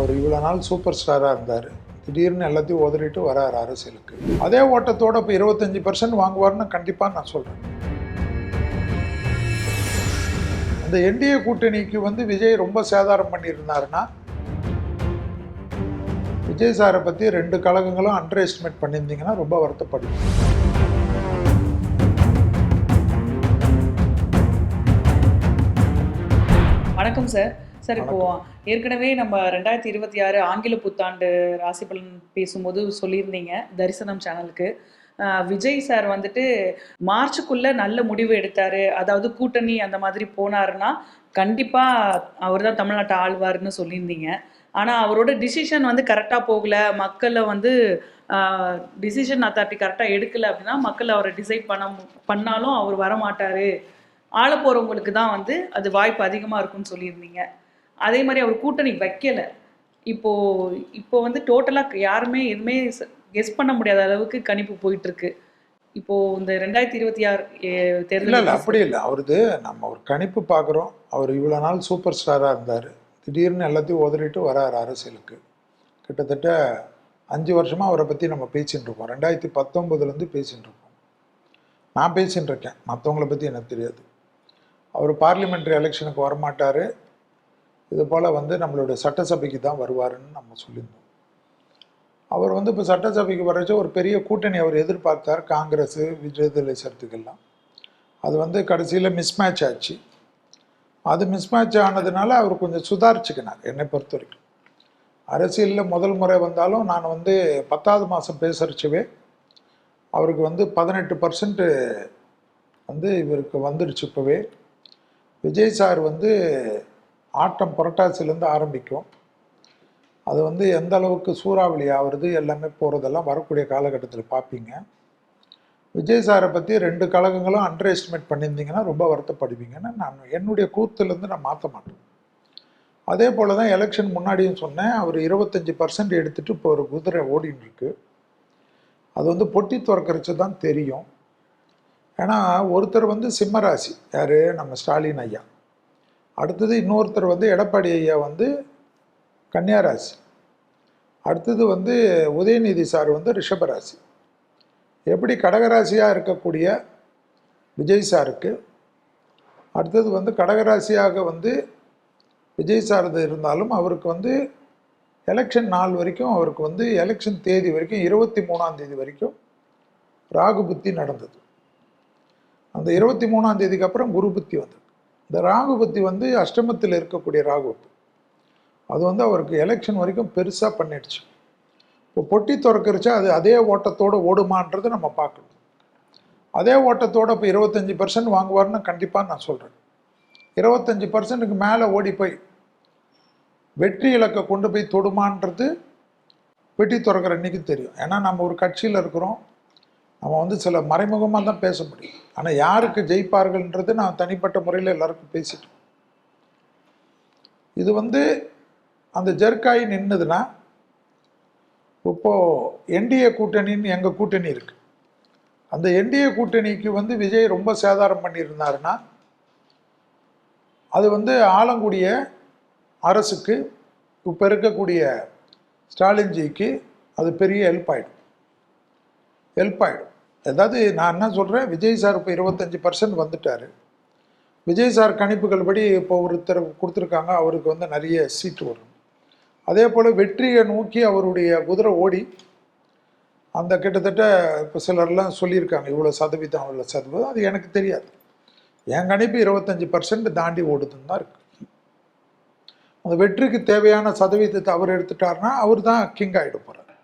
அவர் இவ்வளோ நாள் சூப்பர் ஸ்டாராக இருந்தார். திடீர்னு எல்லாத்தையும் உதறிட்டு வராரு அரசியலுக்கு. அதே ஓட்டத்தோடு இப்போ 25% வாங்குவார்னு கண்டிப்பாக நான் சொல்கிறேன். அந்த என்டிஏ கூட்டணிக்கு விஜய் ரொம்ப சேதாரம் பண்ணியிருந்தாருன்னா, விஜய் சாரை பற்றி 2 கழகங்களும் அண்டர் எஸ்டிமேட் பண்ணியிருந்தீங்கன்னா ரொம்ப வருத்தப்படுவீங்க. வணக்கம் சார். இப்போ ஏற்கனவே நம்ம 2026 ஆங்கில புத்தாண்டு ராசி பலன் பேசும்போது சொல்லியிருந்தீங்க தரிசனம் சேனலுக்கு. விஜய் சார் மார்ச்சுக்குள்ள நல்ல முடிவு எடுத்தாரு, அதாவது கூட்டணி அந்த மாதிரி போனாருன்னா கண்டிப்பா அவர் தான் தமிழ்நாட்டை ஆழ்வார்னு சொல்லியிருந்தீங்க. ஆனா அவரோட டிசிஷன் கரெக்டா போகல, மக்களை டிசிஷன் அத்தாரிட்டி கரெக்டா எடுக்கல அப்படின்னா மக்கள் அவரை டிசைட் பண்ணாலும் அவர் வரமாட்டாரு, ஆள போறவங்களுக்கு தான் அது வாய்ப்பு அதிகமா இருக்கும்னு சொல்லியிருந்தீங்க. அதே மாதிரி அவர் கூட்டணி வைக்கல. இப்போ டோட்டலா யாருமே எதுவுமே கெஸ் பண்ண முடியாத அளவுக்கு கணிப்பு போயிட்டு இருக்கு. இப்போ இந்த 2026 தேர்தல் அப்படி இல்லை. அவருது நம்ம ஒரு கணிப்பு பார்க்குறோம். அவர் இவ்வளோ நாள் சூப்பர் ஸ்டாராக இருந்தார். திடீர்னு எல்லாத்தையும் உதறிட்டு வராரு அரசியலுக்கு. கிட்டத்தட்ட 5 வருஷமாக அவரை பற்றி நம்ம பேசிகிட்டு இருக்கோம். 2019 பேசிகிட்டு இருக்கோம். நான் பேசிகிட்டு இருக்கேன், மற்றவங்கள பற்றி எனக்கு தெரியாது. அவர் பார்லிமெண்ட்ரி எலெக்ஷனுக்கு வரமாட்டார், இது போல் நம்மளுடைய சட்டசபைக்கு தான் வருவாருன்னு நம்ம சொல்லியிருந்தோம். அவர் இப்போ சட்டசபைக்கு வரைச்ச ஒரு பெரிய கூட்டணி அவர் எதிர்பார்த்தார், காங்கிரஸ் விடுதலை சிறுத்தைகள்லாம். அது கடைசியில் மிஸ்மேட்ச் ஆச்சு. அது மிஸ்மேட்ச் ஆனதுனால அவர் கொஞ்சம் சுதாரிச்சுக்கினார். என்னை பொறுத்த வரைக்கும் அரசியலில் முதல் முறை வந்தாலும் நான் 10வது மாதம் பேசுகிறச்சவே அவருக்கு 18% இவருக்கு வந்துடுச்சு. இப்போவே விஜய் சார் ஆட்டம் புரட்டாசிலேருந்து ஆரம்பிக்கும். அது எந்த அளவுக்கு சூறாவளி ஆகுறது எல்லாமே போகிறதெல்லாம் வரக்கூடிய காலகட்டத்தில் பார்ப்பீங்க. விஜய் சாரை பற்றி 2 கழகங்களும் அண்டர் எஸ்டிமேட் பண்ணியிருந்தீங்கன்னா ரொம்ப வருத்தப்படுவீங்கன்னு நான் என்னுடைய கூத்துலேருந்து நான் மாற்ற மாட்டேன். அதே போல் தான் எலெக்ஷன் முன்னாடியும் சொன்னேன். அவர் 25% எடுத்துகிட்டு இப்போ ஒரு குதிரை ஓடின்னு இருக்கு. அது பொட்டி துறக்கரிச்சு தான் தெரியும். ஏன்னா ஒருத்தர் சிம்மராசி, யார், நம்ம ஸ்டாலின் ஐயா. அடுத்தது இன்னொருத்தர் எடப்பாடி ஐயா கன்னியாராசி. அடுத்தது உதயநிதி சார் ரிஷபராசி. எப்படி கடகராசியாக இருக்கக்கூடிய விஜய் சாருக்கு அடுத்தது கடகராசியாக விஜய் சார் இருந்தாலும் அவருக்கு எலெக்ஷன் நாள் வரைக்கும் அவருக்கு எலெக்ஷன் தேதி வரைக்கும் 23ஆம் தேதி வரைக்கும் ராகு புத்தி நடந்தது. அந்த 23ஆம் தேதிக்கு அப்புறம் குரு புத்தி வந்தது. இந்த ராகு புத்தி அஷ்டமத்தில் இருக்கக்கூடிய ராகு புத்தி அது அவருக்கு எலெக்ஷன் வரைக்கும் பெருசாக பண்ணிடுச்சு. இப்போ பொட்டி திறக்கிறச்சா அது அதே ஓட்டத்தோடு ஓடுமான்றது நம்ம பார்க்கணும். அதே ஓட்டத்தோடு இப்போ 25% வாங்குவார்னு கண்டிப்பாக நான் சொல்கிறேன். 25%க்கு மேலே ஓடி போய் வெற்றி இலக்கை கொண்டு போய் தொடுமான்றது வெட்டி திறக்கிற அன்றைக்கி தெரியும். ஏன்னா நம்ம ஒரு கட்சியில் இருக்கிறோம், நம்ம சில மறைமுகமாக தான் பேச முடியும். ஆனால் யாருக்கு ஜெயிப்பார்கள்ன்றது நான் தனிப்பட்ட முறையில் எல்லாருக்கும் பேசிட்டோம். இது அந்த ஜெர்க்காய் நின்றுதுன்னா, இப்போது என்டிஏ கூட்டணின்னு எங்கள் கூட்டணி இருக்குது. அந்த என்டிஏ கூட்டணிக்கு விஜய் ரொம்ப சேதாரம் பண்ணியிருந்தாருன்னா அது ஆலங்குடிய அரசுக்கு இப்போ இருக்கக்கூடிய ஸ்டாலின்ஜிக்கு அது பெரிய ஹெல்ப் ஆகிடும். அதாவது நான் என்ன சொல்கிறேன், விஜய் சார் இப்போ 25% வந்துட்டார். விஜய் சார் கணிப்புகள் படி இப்போ ஒருத்தர் கொடுத்துருக்காங்க, அவருக்கு நிறைய சீட்டு வரும். அதே போல் வெற்றியை நோக்கி அவருடைய குதிரை ஓடி அந்த கிட்டத்தட்ட இப்போ சிலர்லாம் சொல்லியிருக்காங்க இவ்வளோ சதவீதம் அவ்வளோ சதவீதம். அது எனக்கு தெரியாது. என் கணிப்பு 25% தாண்டி ஓடுதுன்னு தான் இருக்குது. அந்த வெற்றிக்கு தேவையான சதவீதத்தை அவர் எடுத்துட்டார்னா அவர் தான் கிங் ஆகிட போகிறார்.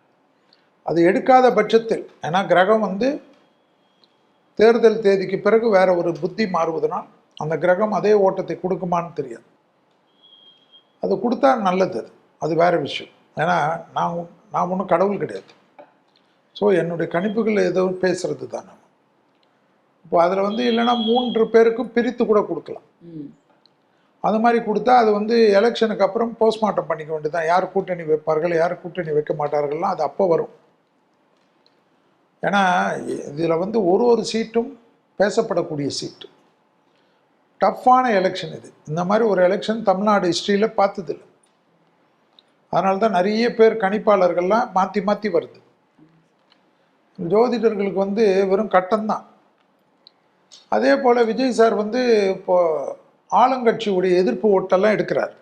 அது எடுக்காத பட்சத்தில், ஏன்னா கிரகம் தேர்தல் தேதிக்கு பிறகு வேற ஒரு புத்தி மாறுவதனால் அந்த கிரகம் அதே ஓட்டத்தை கொடுக்குமான்னு தெரியாது. அது கொடுத்தா நல்லது, அது வேற விஷயம். ஏன்னா நான் ஒன்றும் கடவுள் கிடையாது. ஸோ என்னுடைய கணிப்புகள் ஏதோ பேசுறது தான். நம்ம இப்போ அதில் இல்லைன்னா 3 பேருக்கும் பிரித்து கூட கொடுக்கலாம். அது மாதிரி கொடுத்தா அது எலெக்ஷனுக்கு அப்புறம் போஸ்ட்மார்ட்டம் பண்ணிக்க வேண்டியதுதான். யார் கூட்டணி வைப்பார்கள், யார் கூட்டணி வைக்க மாட்டார்கள்லாம் அது அப்போ வரும். ஏன்னா இதில் ஒரு சீட்டும் பேசப்படக்கூடிய சீட்டு. டஃப்பான எலெக்ஷன் இது. இந்த மாதிரி ஒரு எலெக்ஷன் தமிழ்நாடு ஹிஸ்ட்ரியில் பார்த்ததில்லை. அதனால தான் நிறைய பேர் கணிப்பாளர்கள்லாம் மாற்றி மாற்றி வருது. ஜோதிடர்களுக்கு வந்து வெறும் கட்டம்தான். அதே போல் விஜய் சார் வந்து இப்போ ஆளுங்கட்சியுடைய எதிர்ப்பு ஓட்டெல்லாம் எடுக்கிறார்.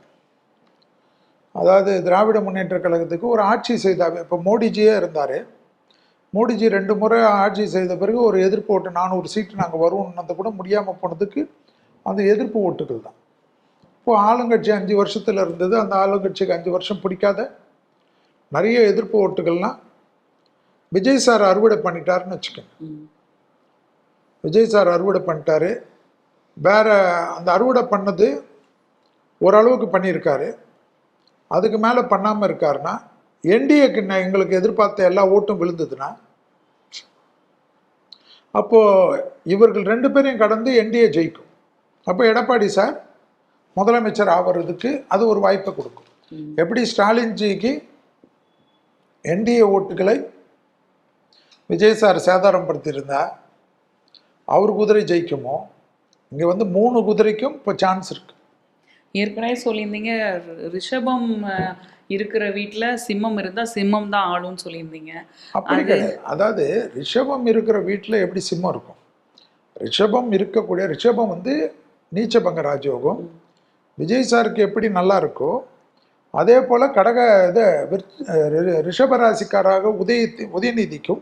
அதாவது திராவிட முன்னேற்ற கழகத்துக்கு ஒரு ஆட்சி செய்தார். இப்போ மோடிஜியே இருந்தார். மோடிஜி 2 முறை ஆட்சி செய்த பிறகு ஒரு எதிர்ப்பு ஓட்டு 400 சீட்டு நாங்கள் வருவோம்னது கூட முடியாமல் போனதுக்கு அந்த எதிர்ப்பு ஓட்டுகள் தான். இப்போ ஆளுங்கட்சி 5 வருஷத்தில் இருந்தது. அந்த ஆளுங்கட்சிக்கு 5 வருஷம் பிடிக்காத நிறைய எதிர்ப்பு ஓட்டுகள்லாம் விஜய் சார் அறுவடை பண்ணிட்டாருன்னு வச்சுக்கோங்க. விஜய் சார் அறுவடை பண்ணிட்டாரு. வேற அந்த அறுவடை பண்ணது ஓரளவுக்கு பண்ணியிருக்காரு. அதுக்கு மேலே பண்ணாமல் இருக்காருன்னா என்டிஏக்கு எங்களுக்கு எதிர்பார்த்த எல்லா ஓட்டும் விழுந்ததுன்னா அப்போது இவர்கள் 2 பேரையும் கடந்து என்டிஏ ஜெயிக்கும். அப்போ எடப்பாடி சார் முதலமைச்சர் ஆவறதுக்கு அது ஒரு வாய்ப்பை கொடுக்கும். எப்படி ஸ்டாலின்ஜிக்கு என்டிஏ ஓட்டுகளை விஜய் சார் சேதாரம் படுத்தியிருந்தா அவர் குதிரை ஜெயிக்குமோ, இங்கே வந்து 3 குதிரைக்கும் இப்போ சான்ஸ் இருக்கு. ஏற்கனவே சொல்லியிருந்தீங்க ரிஷபம் இருக்கிற வீட்டில் சிம்மம் இருந்தால் சிம்மம் தான் ஆளும்னு சொல்லியிருந்தீங்க. அப்படி கிடையாது. அதாவது ரிஷபம் இருக்கிற வீட்டில் எப்படி சிம்மம் இருக்கும்? ரிஷபம் வந்து நீச்சபங்க ராஜயோகம். விஜய் சாருக்கு எப்படி நல்லா இருக்கோ அதே போல் ரிஷபராசிக்காராக உதயநிதிஜிக்கும்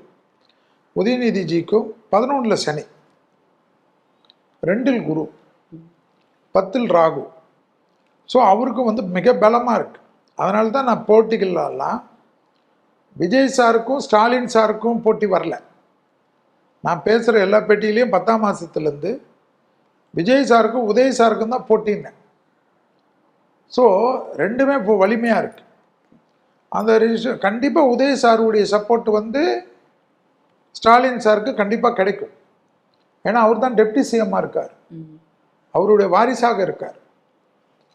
11 சனி, 2 குரு, 10 ராகு. ஸோ அவருக்கும் வந்து மிக பலமாக இருக்குது. அதனால தான் நான் போட்டிகள்லாம் விஜய் சாருக்கும் ஸ்டாலின் சாருக்கும் போட்டி வரல. நான் பேசுகிற எல்லா பேட்டியிலையும் 10ஆம் மாதத்துலேருந்து விஜய் சாருக்கும் உதய் சாருக்கும் தான் போட்டின்னேன். ஸோ 2மே இப்போ வலிமையாக இருக்குது. அந்த கண்டிப்பாக உதய் சாருடைய சப்போர்ட் வந்து ஸ்டாலின் சாருக்கு கண்டிப்பாக கிடைக்கும். ஏன்னா அவர் தான் டெப்டி சிஎம்மாக இருக்கார், அவருடைய வாரிசாக இருக்கார்,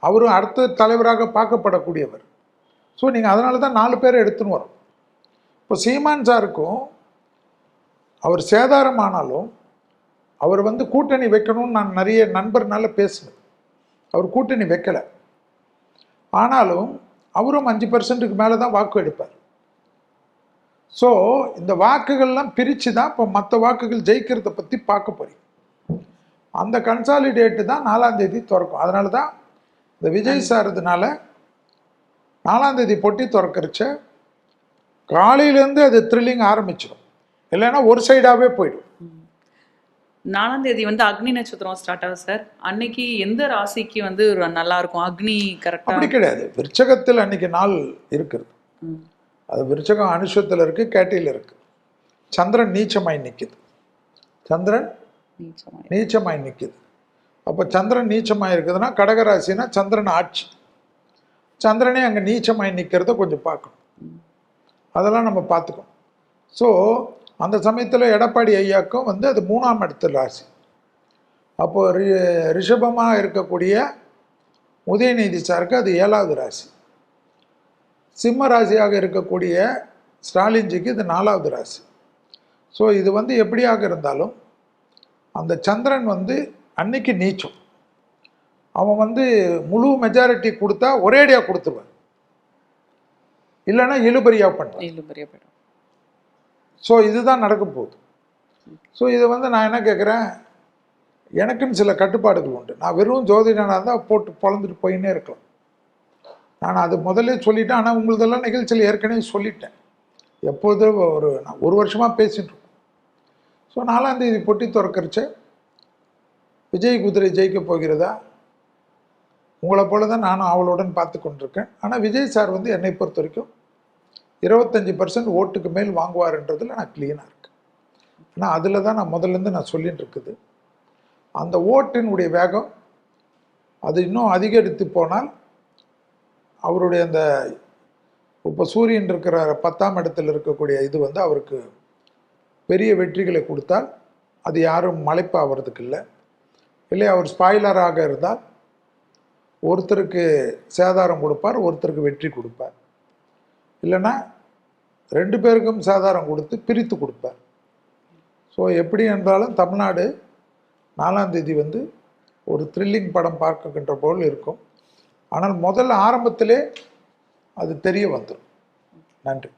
அவரும் அடுத்த தலைவராக பார்க்கப்படக்கூடியவர். ஸோ நீங்கள் அதனால தான் 4 பேரை எடுத்துன்னு வரோம். இப்போ சீமான் சாருக்கும் அவர் சேதாரமானாலும் அவர் வந்து கூட்டணி வைக்கணும்னு நான் நிறைய நண்பர்னால பேசினேன். அவர் கூட்டணி வைக்கலை. ஆனாலும் அவரும் 5% மேலே தான் வாக்கு எடுப்பார். ஸோ இந்த வாக்குகள்லாம் பிரித்து தான் இப்போ மற்ற வாக்குகள் ஜெயிக்கிறத பற்றி பார்க்க போறீங்க. அந்த கன்சாலிடேட்டு தான் 4ஆம் தேதி திறக்கும். அதனால தான் இந்த விஜய் சார்துனால 4ஆம் தேதி பொட்டி திறக்கிறச்ச காலையிலேருந்து அது த்ரில்லிங் ஆரம்பிச்சிடும். இல்லைன்னா ஒரு சைடாகவே போயிடும். 4ஆம் தேதி வந்து அக்னி நட்சத்திரம் ஸ்டார்ட் ஆகுது சார். அன்னைக்கு எந்த ராசிக்கு வந்து நல்லா இருக்கும்? அக்னி கரெக்டாக அப்படி கிடையாது. விருச்சகத்தில் அன்னைக்கு நாள் இருக்கிறது. அது விருச்சகம் அனுஷத்தில் இருக்குது, கேட்டையில் இருக்குது. சந்திரன் நீச்சமாய் நிற்கிது. அப்போ சந்திரன் நீச்சமாய் இருக்குதுன்னா கடகராசினா சந்திரன் ஆட்சி. சந்திரனே அங்கே நீச்சமாய் நிற்கிறத கொஞ்சம் பார்க்கணும். அதெல்லாம் நம்ம பார்த்துக்கணும். ஸோ அந்த சமயத்தில் எடப்பாடி ஐயாக்கும் வந்து அது 3ஆம் இடத்து ராசி. அப்போது ரிஷபமாக இருக்கக்கூடிய உதயநிதி சாருக்கு அது 7வது ராசி. சிம்ம ராசியாக இருக்கக்கூடிய ஸ்டாலின்ஜிக்கு இது 4வது ராசி. ஸோ இது வந்து எப்படியாக இருந்தாலும் அந்த சந்திரன் வந்து அன்னைக்கு நீச்சம். அவன் வந்து முழு மெஜாரிட்டி கொடுத்தா ஒரேடியாக கொடுத்துருவான், இல்லைன்னா இழுபறியாக பண்ணுவான். ஸோ இதுதான் நடக்க போகுது. ஸோ இதை வந்து நான் என்ன கேட்குறேன், எனக்குன்னு சில கட்டுப்பாடுகள் உண்டு. நான் வெறும் ஜோதிடனாக இருந்தால் போட்டு பொழந்துட்டு போயின்னே இருக்கலாம். நான் அது முதல்ல சொல்லிட்டேன். ஆனால் உங்களதெல்லாம் நிகழ்ச்சியில் ஏற்கனவே சொல்லிட்டேன். எப்பொழுதும் ஒரு வருஷமாக பேசிகிட்டு இருக்கோம். ஸோ 4ஆம் தேதி பொட்டி திறக்கிறச்ச விஜய் குதிரை ஜெயிக்க போகிறதா? உங்களை போல தான் நானும் அவளுடன் பார்த்து கொண்டிருக்கேன். ஆனால் விஜய் சார் வந்து என்னை பொறுத்த வரைக்கும் 25% ஓட்டுக்கு மேல் வாங்குவார்ன்றதில் நான் கிளீனாக இருக்கேன். ஆனால் அதில் தான் நான் முதல்லேருந்து நான் சொல்லிட்டு இருக்குது. அந்த ஓட்டினுடைய வேகம் அது இன்னும் அதிகரித்து போனால் அவருடைய அந்த இப்போ சூரியன் இருக்கிற 10ஆம் இடத்தில் இருக்கக்கூடிய இது வந்து அவருக்கு பெரிய வெற்றிகளை கொடுத்தால் அது யாரும் மலைப்பாகிறதுக்கு இல்லை. அவர் ஸ்பாய்லராக இருந்தால் ஒருத்தருக்கு சேதாரம் கொடுப்பார், ஒருத்தருக்கு வெற்றி கொடுப்பார். இல்லைன்னா 2 பேருக்கும் சேதாரம் கொடுத்து பிரித்து கொடுப்பார். ஸோ எப்படி என்றாலும் தமிழ்நாடு 4ஆம் தேதி வந்து ஒரு த்ரில்லிங் படம் பார்க்கின்ற போல் இருக்கும். ஆனால் முதல்ல ஆரம்பத்திலே அது தெரிய வந்துடும். நன்றி.